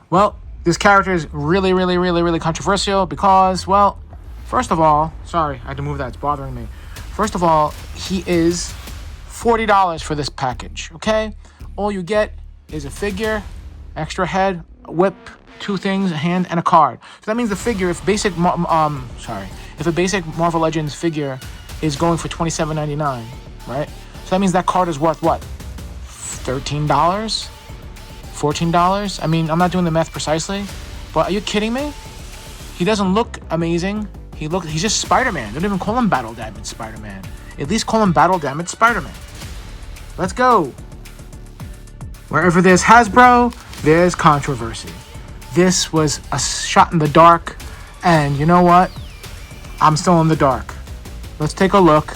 Well, this character is really, really, really, really controversial because, well, first of all, sorry, I had to move that. It's bothering me. First of all, he is $40 for this package, okay? All you get is a figure, extra head, a whip, 2 things, a hand, and a card. So that means the figure, if a basic Marvel Legends figure is going for $27.99, right? So that means that card is worth what? $13? $14? I mean, I'm not doing the math precisely, but are you kidding me? He doesn't look amazing. He's just Spider-Man. Don't even call him Battle Damage Spider-Man. At least call him Battle Damage Spider-Man. Let's go. Wherever there's Hasbro, there's controversy. This was a shot in the dark, and you know what? I'm still in the dark. Let's take a look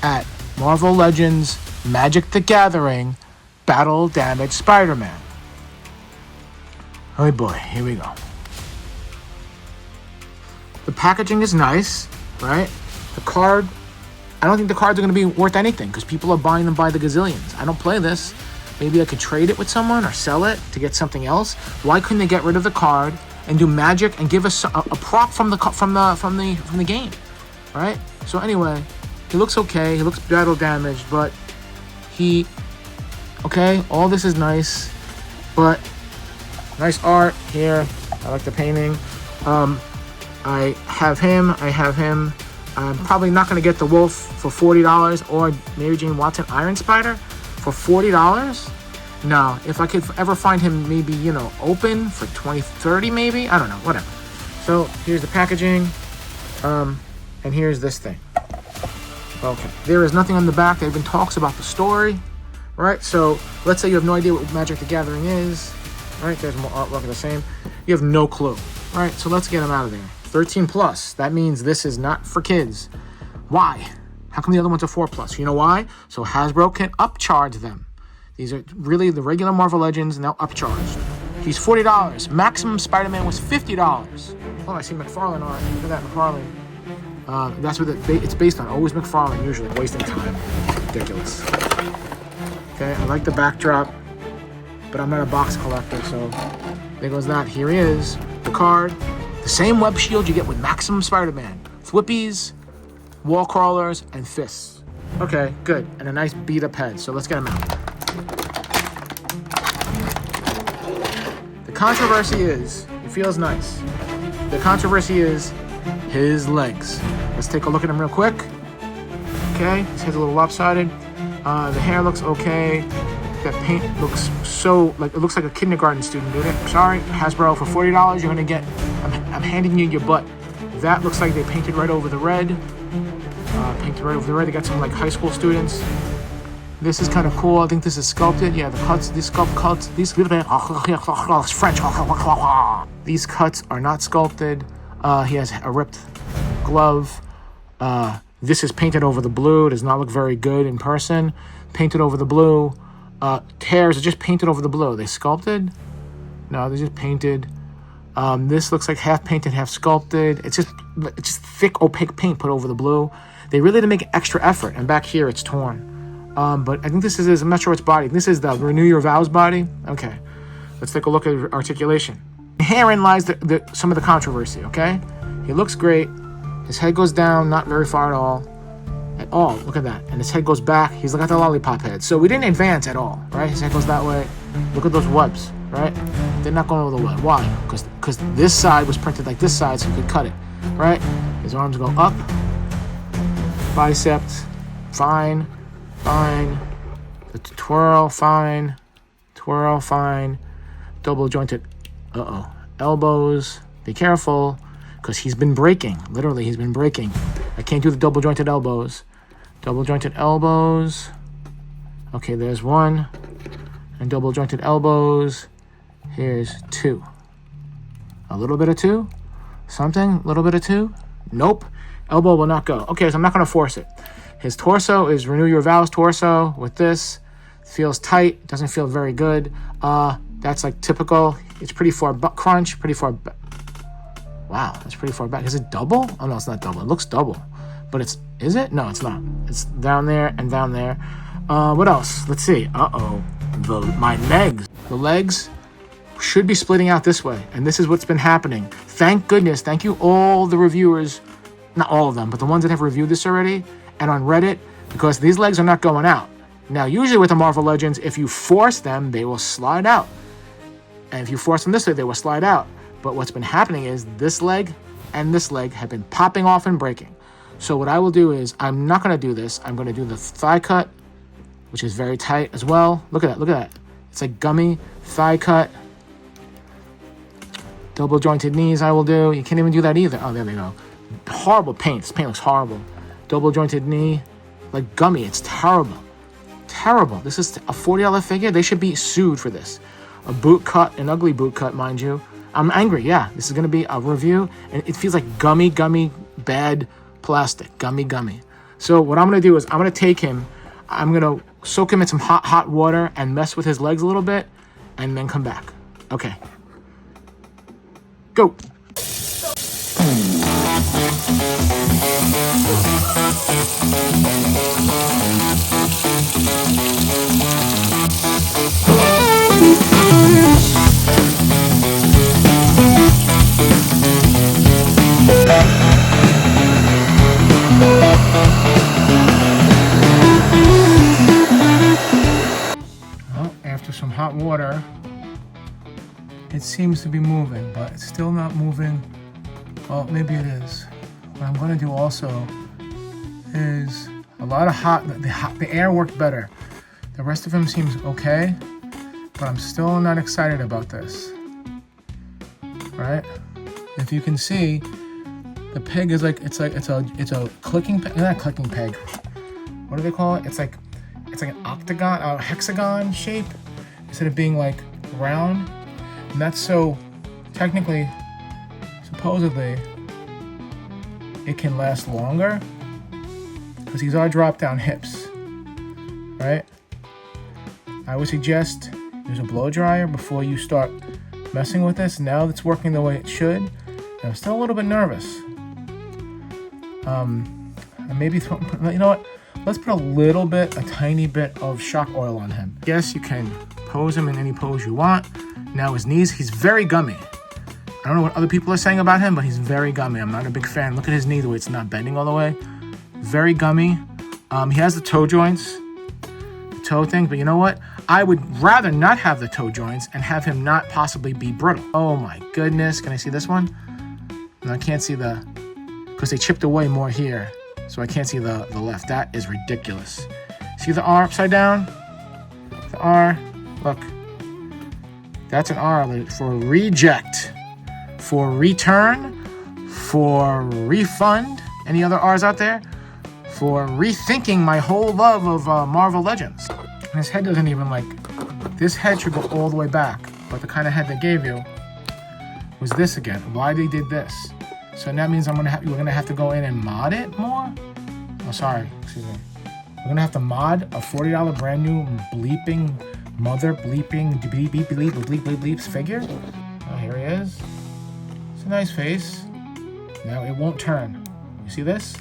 at Marvel Legends Magic the Gathering Battle Damage Spider-Man. Oh boy, here we go. The packaging is nice, right? The card, I don't think the cards are going to be worth anything because people are buying them by the gazillions. I don't play this. Maybe I could trade it with someone or sell it to get something else. Why couldn't they get rid of the card and do magic and give us a prop from the game, right? So anyway, he looks okay. He looks battle damaged, but okay. All this is nice, but nice art here. I like the painting. I have him. I'm probably not going to get the Wolf for $40 or Mary Jane Watson Iron Spider for $40. No, if I could ever find him maybe, open for $20, $30 maybe. I don't know, whatever. So here's the packaging. And here's this thing. Okay. There is nothing on the back that even talks about the story, right? So let's say you have no idea what Magic the Gathering is, right? There's more artwork of the same. You have no clue, right? So let's get him out of there. 13 plus. That means this is not for kids. Why? How come the other ones are 4 plus? You know why? So Hasbro can upcharge them. These are really the regular Marvel Legends, now upcharged. He's $40. Maximum Spider-Man was $50. Oh, I see McFarlane art. Look at that, McFarlane. That's what it's based on. Always McFarlane, usually. Wasting time. Ridiculous. Okay, I like the backdrop, but I'm not a box collector, so there goes that. Here he is. The card. The same web shield you get with Maximum Spider-Man. Flippies, wall crawlers, and fists. Okay, good. And a nice beat-up head. So let's get him out. The controversy is, it feels nice. The controversy is his legs. Let's take a look at him real quick. Okay, his head's a little lopsided. The hair looks okay. That paint looks it looks like a kindergarten student did it. Sorry, Hasbro, for $40, you're gonna get, I'm handing you your butt. That looks like they painted right over the red. They got some like high school students. This is kind of cool. I think this is sculpted. Yeah, the cuts, these cuts, French. These cuts are not sculpted. He has a ripped glove. This is painted over the blue. It does not look very good in person. Painted over the blue. Tears are just painted over the blue. They sculpted? No, they're just painted. This looks like half painted, half sculpted. It's just thick, opaque paint put over the blue. They really didn't make an extra effort. And back here, it's torn. But I think this is I'm not sure its body. This is the Renew Your Vows body. Okay, let's take a look at articulation. Herein lies some of the controversy. Okay, he looks great. His head goes down, not very far at all. Look at that. And his head goes back. He's got the lollipop head. So we didn't advance at all, right? His head goes that way. Look at those webs, right? They're not going over the web. Why? Because this side was printed like this side, so you could cut it, right? His arms go up. Biceps, fine. The twirl, fine. Double jointed, elbows. Be careful, because he's been breaking. Literally, he's been breaking. I can't do the double jointed elbows. Okay, there's 1. And double jointed elbows. Here's 2. A little bit of 2. Something, a little bit of 2. Nope. Elbow will not go. Okay, so I'm not going to force it. His torso is Renew Your Vows torso with this. Feels tight. Doesn't feel very good. That's like typical. It's pretty far crunch. Pretty far back. Wow, that's pretty far back. Is it double? Oh, no, it's not double. It looks double. But is it? No, it's not. It's down there and down there. What else? Let's see. My legs. The legs, should be splitting out this way. And this is what's been happening. Thank goodness. Thank you all the reviewers. Not all of them, but the ones that have reviewed this already and on Reddit, because these legs are not going out. Now, usually with the Marvel Legends, if you force them, they will slide out. And if you force them this way, they will slide out. But what's been happening is this leg and this leg have been popping off and breaking. So what I will do is, I'm not going to do this. I'm going to do the thigh cut, which is very tight as well. Look at that. Look at that. It's like gummy thigh cut. Double jointed knees I will do. You can't even do that either. Oh, there we go. Horrible paint. This paint looks horrible. Double jointed knee. Like gummy. It's terrible. Terrible. This is a $40 figure. They should be sued for this. A boot cut. An ugly boot cut, mind you. I'm angry. Yeah. This is going to be a review. And it feels like gummy, bad plastic. Gummy. So what I'm going to do is I'm going to take him. I'm going to soak him in some hot water and mess with his legs a little bit. And then come back. Okay. Go. Well, after some hot water, it seems to be moving, but it's still not moving. Well, maybe it is. What I'm going to do also is a lot of the air worked better. The rest of him seems okay, but I'm still not excited about this. Right? If you can see, the peg is like it's a clicking peg. Not a clicking peg. What do they call it? It's like an octagon, a hexagon shape instead of being like round. And that's so technically, supposedly, it can last longer because these are drop-down hips, right? I would suggest use a blow dryer before you start messing with this. Now it's working the way it should. And I'm still a little bit nervous. And maybe you know what? Let's put a tiny bit of shock oil on him. Yes, you can pose him in any pose you want. Now his knees, he's very gummy. I don't know what other people are saying about him, but he's very gummy. I'm not a big fan. Look at his knee, the way it's not bending all the way. Very gummy. He has the toe joints, the toe thing, but you know what? I would rather not have the toe joints and have him not possibly be brittle. Oh my goodness. Can I see this one? No, I can't see because they chipped away more here. So I can't see the left. That is ridiculous. See the R upside down? The R, look. That's an R for reject, for return, for refund. Any other R's out there? For rethinking my whole love of Marvel Legends. And his head doesn't even this head should go all the way back. But the kind of head they gave you was this again. Why they did this? So that means we're gonna have to go in and mod it more? Oh, sorry, excuse me. We're gonna have to mod a $40 brand new bleeping bleeps figure. Oh, here he is. It's a nice face. Now it won't turn. You see this?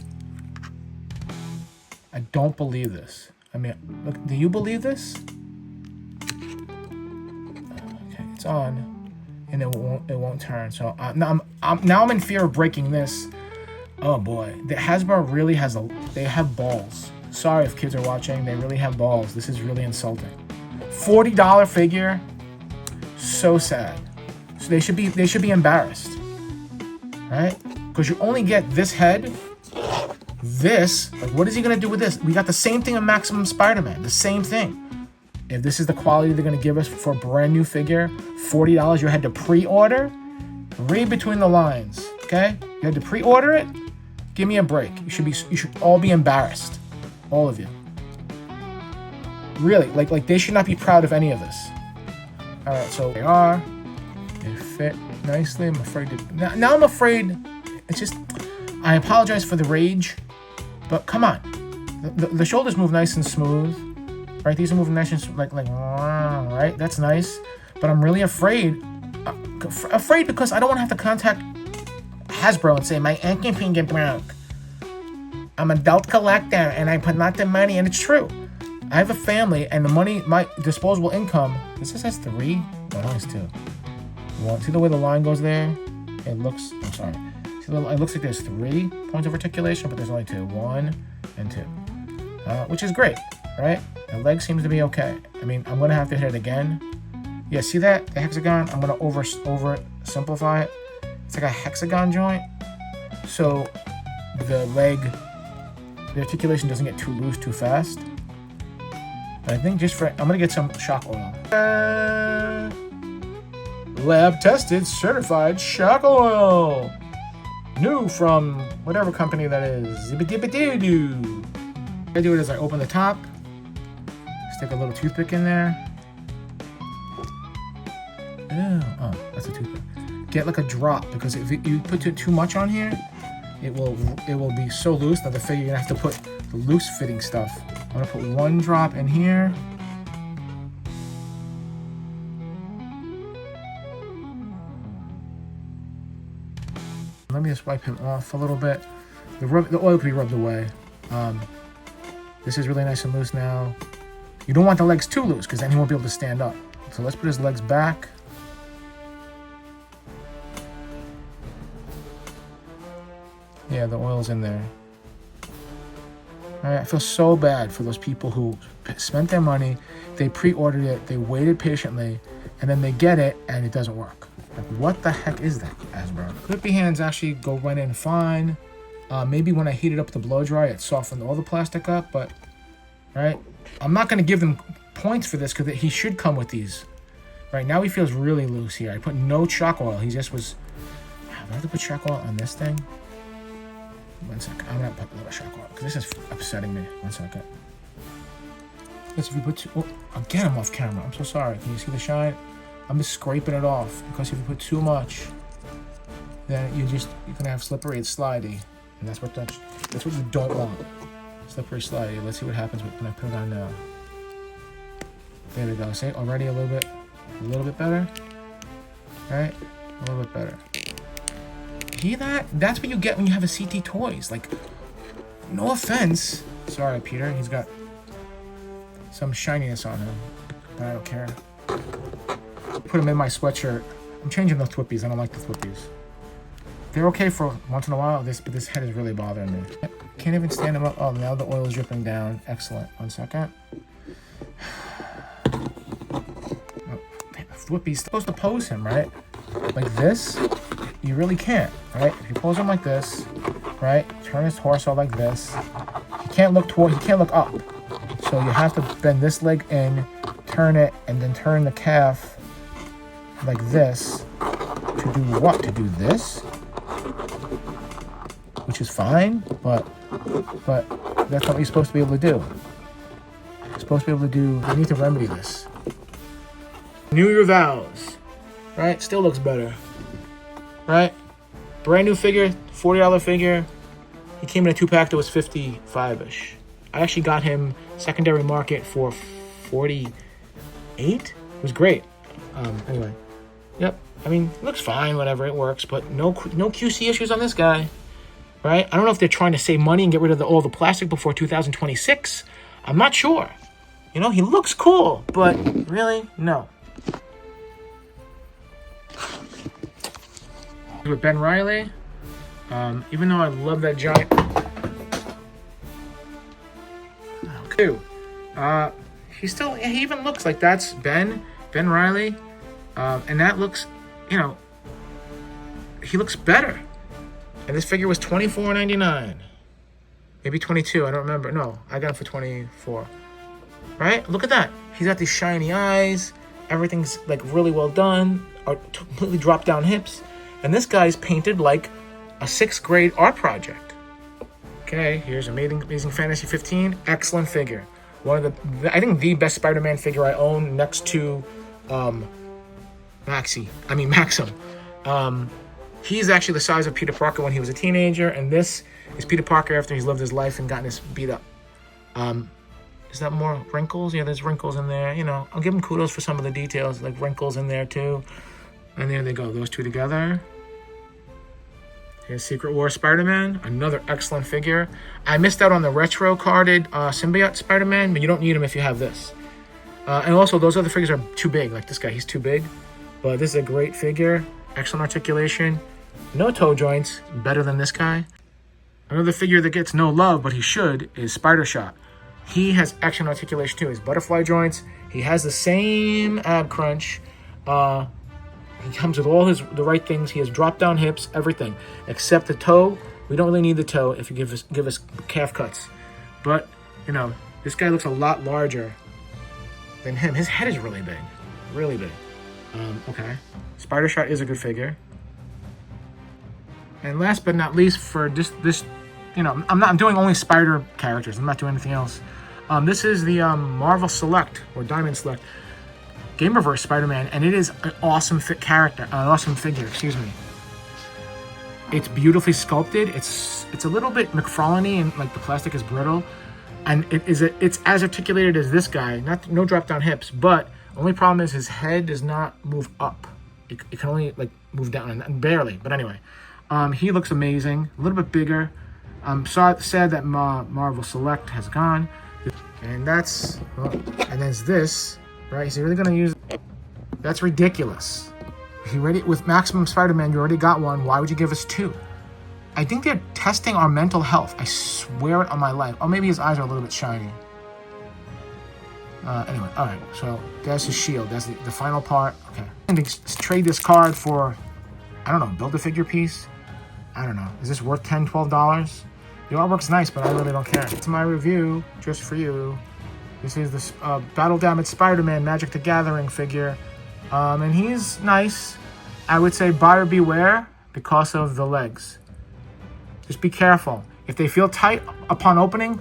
I don't believe this. I mean, look, do you believe this? Okay, it's on, and it won't turn. So now I'm in fear of breaking this. Oh boy, the Hasbro really they have balls. Sorry if kids are watching, they really have balls. This is really insulting. $40 figure, so sad. So they should be embarrassed, right? Because you only get this head. This, what is he gonna do with this? We got the same thing in Maximum Spider-Man, the same thing. If this is the quality they're gonna give us for a brand new figure, $40, you had to pre-order. Read between the lines, okay? You had to pre-order it. Give me a break. You should all be embarrassed, all of you. Really, they should not be proud of any of this. All right, so they are. They fit nicely. I'm afraid to. Now I'm afraid. It's just. I apologize for the rage, but come on. The shoulders move nice and smooth, right? These are moving nice and right. That's nice, but I'm really afraid. Afraid because I don't want to have to contact Hasbro and say my ankle finger broke. I'm an adult collector and I put not the money, and it's true. I have a family, and the money, my disposable income. This says 3. No, it's 2. One, see the way the line goes there? It looks, I'm sorry. See, it looks like there's 3 points of articulation, but there's only 2. 1 and 2. Which is great, right? The leg seems to be okay. I mean, I'm gonna have to hit it again. Yeah, see that? The hexagon? I'm gonna over simplify it. It's like a hexagon joint. So the leg, the articulation doesn't get too loose too fast. But I think just for, I'm gonna get some shock oil. Lab tested, certified shock oil. New from whatever company that is. Zibba-dibba-doo-doo. What I do it is I open the top, stick a little toothpick in there. Oh, that's a toothpick. Get like a drop, because if you put too much on here, it will be so loose that the figure, you're gonna have to put the loose fitting stuff. I'm gonna put 1 drop in here. Let me just wipe him off a little bit. The oil can be rubbed away. This is really nice and loose now. You don't want the legs too loose, because then he won't be able to stand up. So let's put his legs back. Yeah, the oil's in there. All right, I feel so bad for those people who spent their money, they pre-ordered it, they waited patiently, and then they get it and it doesn't work. Like, what the heck is that, Hasbro? Clippy hands actually go right in fine. Maybe when I heat it up to blow dry, it softened all the plastic up, but, right? I'm not gonna give them points for this, because he should come with these. Right now he feels really loose here. I put no shock oil. He just was, do I have to put shock oil on this thing? 1 second, I'm gonna put a little shock oil, because this is upsetting me. 1 second. Because if you put again, I'm off camera. I'm so sorry. Can you see the shine? I'm just scraping it off, because if you put too much, then you're gonna have slippery and slidey, and that's what you don't want. Slippery, slidey. Let's see what happens when I put it on now. There we go. See, already a little bit better. Right, a little bit better. See that? That's what you get when you have a CT Toys. Like, no offense. Sorry, Peter. He's got some shininess on him, but I don't care. Put him in my sweatshirt. I'm changing those Twippies. I don't like the Twippies. They're okay for once in a while, but this head is really bothering me. Can't even stand him up. Oh, now the oil is dripping down. Excellent. 1 second. Oh, Twippies supposed to pose him, right? Like this. You really can't, right? If you pose him like this, right? Turn his torso like this. He can't look up. So you have to bend this leg in, turn it, and then turn the calf like this to do what? To do this? Which is fine, but that's what you're supposed to be able to do. You're supposed to be able to do, you need to remedy this. Renew your vows, right? Still looks better. Right? Brand new figure, $40 figure. He came in a 2-pack that was 55-ish. I actually got him secondary market for 48. It was great. Anyway. Yep. I mean, it looks fine, whatever, it works, but no QC issues on this guy. Right? I don't know if they're trying to save money and get rid of all the plastic before 2026. I'm not sure. You know, he looks cool, but really, no. With Ben Reilly, even though I love that giant, he even looks like that's Ben Reilly, and that looks, you know, he looks better. And this figure was $24.99, maybe 22. I don't remember. No, I got it for 24. Right? Look at that. He's got these shiny eyes. Everything's like really well done. Completely dropped down hips. And this guy's painted like a 6th grade art project. Okay, here's Amazing Fantasy 15. Excellent figure. One of I think the best Spider-Man figure I own, next to Maxim. He's actually the size of Peter Parker when he was a teenager, and this is Peter Parker after he's lived his life and gotten his beat up. Is that more wrinkles? Yeah, there's wrinkles in there. You know, I'll give him kudos for some of the details, like wrinkles in there too. And there they go, those two together. Here's Secret War Spider-Man, another excellent figure. I missed out on the retro carded symbiote Spider-Man, but you don't need him if you have this. And also, those other figures are too big. Like this guy, he's too big. But this is a great figure. Excellent articulation. No toe joints. Better than this guy. Another figure that gets no love, but he should, is Spider-Shot. He has excellent articulation too. His butterfly joints. He has the same ab crunch. He comes with all the right things. He has drop down hips, everything except the toe. We don't really need the toe if you give us calf cuts. But you know, this guy looks a lot larger than him. His head is really big, really big. Okay, Spider-Shot is a good figure. And last but not least, for this, you know, I'm doing only Spider characters. I'm not doing anything else. This is the Marvel Select or Diamond Select Game Reverse Spider-Man, and it is an awesome awesome figure. Excuse me. It's beautifully sculpted. It's a little bit McFarlane-y, and like the plastic is brittle, and it's as articulated as this guy. No drop down hips, but only problem is his head does not move up. It can only like move down and barely. But anyway, he looks amazing. A little bit bigger. I'm sad that Marvel Select has gone. And that's, and there's this, right? Is he really gonna use? That's ridiculous. He already, with Maximum Spider-Man, you already got one. Why would you give us two? I think they're testing our mental health. I swear it on my life. Oh, maybe his eyes are a little bit shiny. Anyway, all right. So that's his shield. That's the final part. Okay. And to trade this card for, I don't know, build a figure piece. I don't know. Is this worth $10, $12? The artwork's nice, but I really don't care. It's my review, just for you. This is the Battle Damaged Spider-Man Magic the Gathering figure. And he's nice. I would say buyer beware because of the legs. Just be careful. If they feel tight upon opening,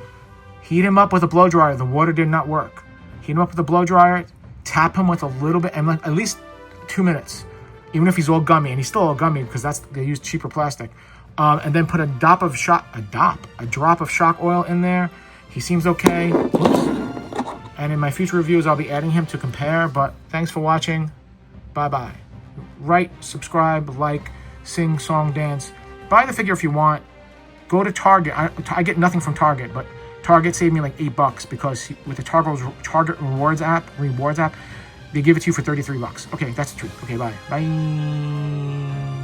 heat him up with a blow dryer. The water did not work. Heat him up with a blow dryer, tap him with a little bit, and like at least 2 minutes. Even if he's all gummy, and he's still all gummy because they use cheaper plastic. And then put a drop of shock oil in there. He seems okay. Oops. And in my future reviews, I'll be adding him to compare. But thanks for watching. Bye-bye. Write, subscribe, like, sing, song, dance. Buy the figure if you want. Go to Target. I get nothing from Target, but Target saved me like $8 because with the Target rewards app, they give it to you for $33. Okay, that's the truth. Okay, bye. Bye.